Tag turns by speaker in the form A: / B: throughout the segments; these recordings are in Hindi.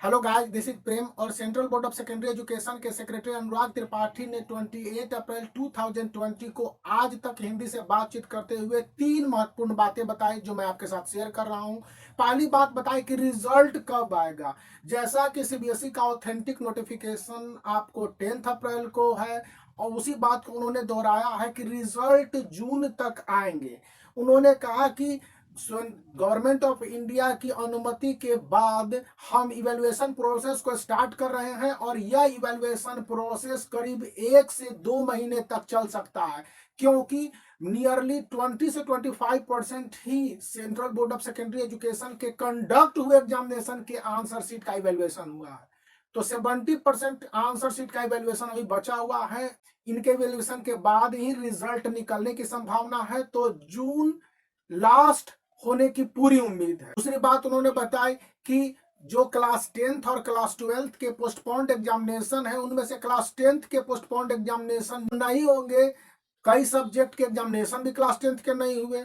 A: हेलो गाइस, दिस इज प्रेम और central Board of Secondary Education के सेक्रेटरी अनुराग त्रिपाठी ने 28 अप्रैल 2020 को आज तक हिंदी से बातचीत करते हुए तीन महत्वपूर्ण बातें बताई जो मैं आपके साथ शेयर कर रहा हूं। पहली बात बताई कि रिजल्ट कब आएगा। जैसा कि सीबीएसई का ऑथेंटिक नोटिफिकेशन आपको 10 अप्रैल को है और उसी बात को उन्होंने दोहराया है कि रिजल्ट जून तक आएंगे। उन्होंने कहा कि गवर्नमेंट ऑफ इंडिया की अनुमति के बाद हम इवैल्यूएशन प्रोसेस को स्टार्ट कर रहे हैं और यह इवैल्यूएशन प्रोसेस करीब 1 से 2 महीने तक चल सकता है, क्योंकि नियरली 20 से 25% ही Central Board of Secondary Education के कंडक्ट हुए एग्जामिनेशन के आंसर शीट का इवैल्यूएशन हुआ है। तो 70% आंसर शीट का इवैल्यूएशन अभी बचा हुआ है। इनके इवैल्यूएशन के बाद ही रिजल्ट निकलने की संभावना है, तो जून लास्ट होने की पूरी उम्मीद है। दूसरी बात उन्होंने बताई कि जो क्लास 10th और क्लास 12th के पोस्टपोन्ड एग्जामिनेशन है, उनमें से क्लास 10th के पोस्टपोन्ड एग्जामिनेशन नहीं होंगे। कई सब्जेक्ट के एग्जामिनेशन भी क्लास 10th के नहीं हुए,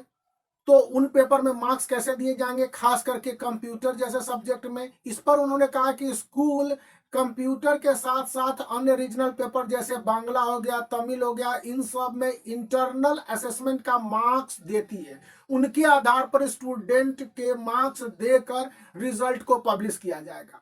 A: तो उन पेपर में मार्क्स कैसे दिए जाएंगे, खास करके कंप्यूटर जैसे सब्जेक्ट में। इस पर उन्होंने कहा कि स्कूल कंप्यूटर के साथ साथ अन्य रीजनल पेपर जैसे बांग्ला हो गया, तमिल हो गया, इन सब में इंटरनल असेसमेंट का मार्क्स देती है। उनके आधार पर स्टूडेंट के मार्क्स देकर रिजल्ट को पब्लिश किया जाएगा।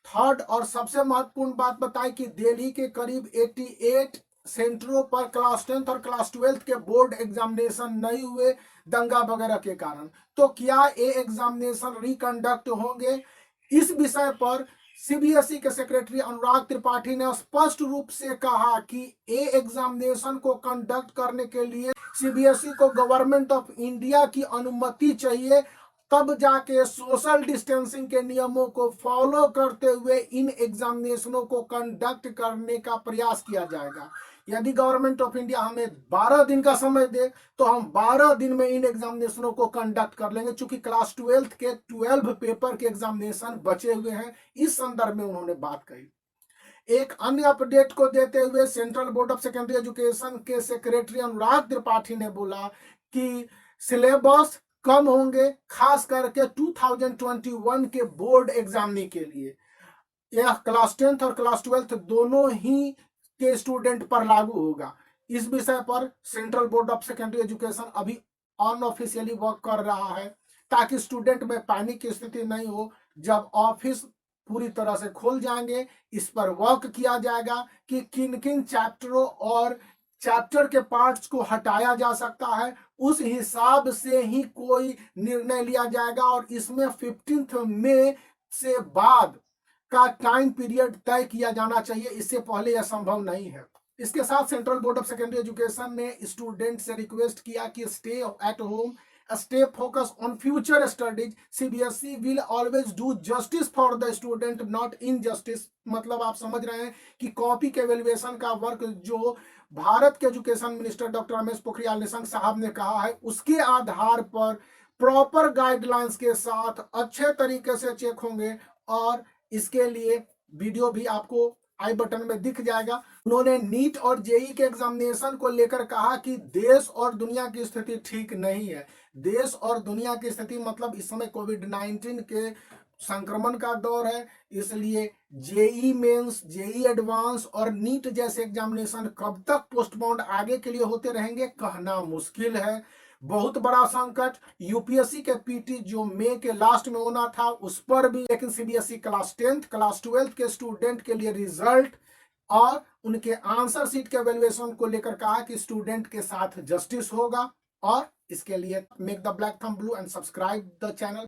A: थर्ड और सबसे महत्वपूर्ण बात बताई कि दिल्ली के करीब 88 सेंटरों पर क्लास 10th और क्लास 12th के बोर्ड एग्जामिनेशन नहीं हुए दंगा वगैरह के कारण। तो क्या ये एग्जामिनेशन रिकंडक्ट होंगे? इस विषय पर सीबीएसई के सेक्रेटरी अनुराग त्रिपाठी ने स्पष्ट रूप से कहा कि ए एग्जामिनेशन को कंडक्ट करने के लिए सीबीएसई को गवर्नमेंट ऑफ इंडिया की अनुमति चाहिए, तब जाके सोशल डिस्टेंसिंग के नियमों को फॉलो करते हुए इन एग्जामिनेशनों को कंडक्ट करने का प्रयास किया जाएगा। यदि गवर्नमेंट ऑफ इंडिया हमें 12 दिन का समय दे तो हम 12 दिन में इन एग्जामिनेशनों को कंडक्ट कर लेंगे, चूंकि क्लास 12th के 12 पेपर के एग्जामिनेशन बचे हुए हैं। इस संदर्भ में उन्होंने बात कही। एक अन्य अपडेट को देते हुए central Board of Secondary Education के सेक्रेटरी अनुराग त्रिपाठी ने बोला कि सिलेबस कम होंगे, खास करके 2021 के बोर्ड एग्जामिनी के लिए। यह क्लास 10th और क्लास 12th दोनों ही के स्टूडेंट पर लागू होगा। इस विषय पर central Board of Secondary education अभी अनऑफिशियली वर्क कर रहा है, ताकि स्टूडेंट में पैनिक की स्थिति नहीं हो। जब ऑफिस पूरी तरह से खुल जाएंगे, इस पर वर्क किया जाएगा कि किन किन चैप्टरों और चैप्टर के पार्ट्स को हटाया जा सकता है। उस हिसाब से ही कोई निर्णय लिया जाएगा और इसमें 15 मई से बाद का टाइम पीरियड तय किया जाना चाहिए। इससे पहले यह संभव नहीं है। इसके साथ central Board of Secondary education ने स्टूडेंट से रिक्वेस्ट किया कि stay at home, stay focused on future studies. CBSE will always do justice for the student, not injustice. मतलब आप समझ रहे हैं कि कॉपी के एवेल्युएशन का वर्क जो भारत के education minister doctor Ramesh Pokhriyal Nishank साहब ने कहा है, उसके आधार पर प्रॉपर गाइडलाइंस के साथ अच्छे तरीके से चेक होंगे। और इसके लिए वीडियो भी आपको आई बटन में दिख जाएगा। उन्होंने नीट और जेई के एग्जामिनेशन को लेकर कहा कि देश और दुनिया की स्थिति ठीक नहीं है। देश और दुनिया की स्थिति मतलब इस समय कोविड-19 के संक्रमण का दौर है, इसलिए जेई मेंस, जेई एडवांस और नीट जैसे एग्जामिनेशन कब तक पोस्टपोन्ड आगे के लिए होते रहेंगे कहना मुश्किल है। बहुत बड़ा संकट यूपीएससी के पीटी जो मई के लास्ट में होना था उस पर भी, लेकिन CBSE class 10th class 12th के स्टूडेंट के लिए रिजल्ट और उनके आंसर शीट के एवेल्युएशन को लेकर कहा कि स्टूडेंट के साथ जस्टिस होगा। और इसके लिए make the black thumb blue and subscribe the channel.